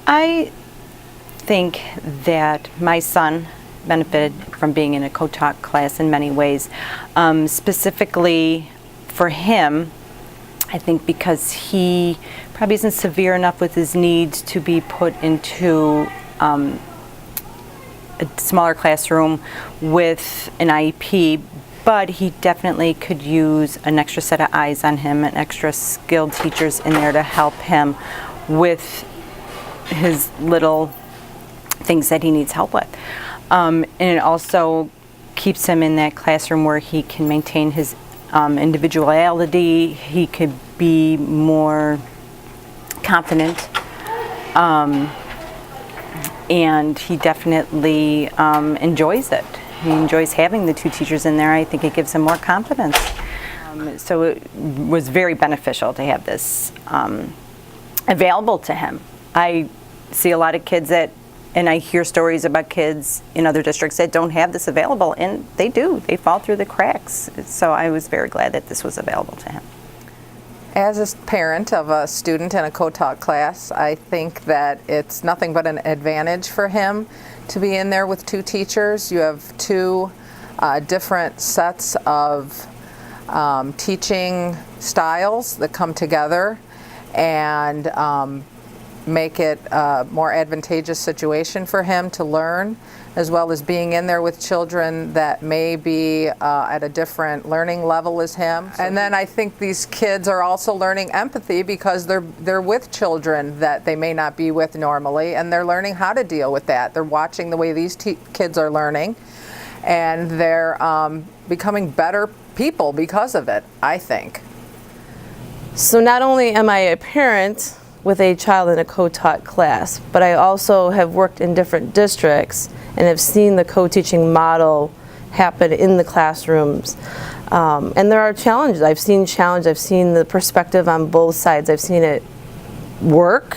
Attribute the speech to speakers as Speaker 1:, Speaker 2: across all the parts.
Speaker 1: I think that my son benefited from being in a co-taught class in many ways. Specifically for him, I think because he probably isn't severe enough with his needs to be put into a smaller classroom with an IEP, but he definitely could use an extra set of eyes on him and extra skilled teachers in there to help him with his little things that he needs help with. And it also keeps him in that classroom where he can maintain his individuality. He could be more confident, and he definitely enjoys it. He enjoys having the two teachers in there. I think it gives him more confidence. So it was very beneficial to have this available to him. I see a lot of kids and I hear stories about kids in other districts that don't have this available, and they do. They fall through the cracks. So I was very glad that this was available to him.
Speaker 2: As a parent of a student in a co-taught class, I think that it's nothing but an advantage for him to be in there with two teachers. You have two different sets of teaching styles that come together and make it a more advantageous situation for him to learn, as well as being in there with children that may be at a different learning level as him. And then I think these kids are also learning empathy because they're with children that they may not be with normally, and they're learning how to deal with that. They're watching the way these kids are learning, and they're becoming better people because of it, I think.
Speaker 3: So not only am I a parent with a child in a co-taught class, but I also have worked in different districts and have seen the co-teaching model happen in the classrooms. And there are challenges. I've seen the perspective on both sides. I've seen it work,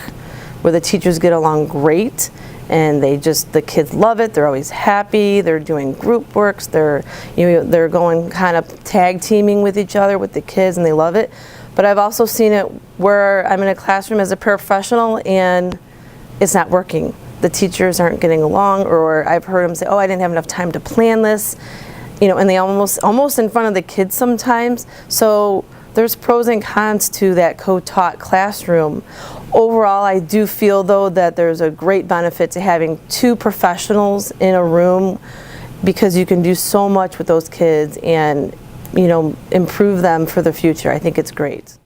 Speaker 3: where the teachers get along great, and the kids love it. They're always happy. They're doing group works. They're going kind of tag teaming with each other with the kids, and they love it. But I've also seen it where I'm in a classroom as a paraprofessional and it's not working. The teachers aren't getting along, or I've heard them say, "Oh, I didn't have enough time to plan this," and they almost in front of the kids sometimes. So there's pros and cons to that co-taught classroom. Overall, I do feel though that there's a great benefit to having two professionals in a room, because you can do so much with those kids and improve them for the future. I think it's great.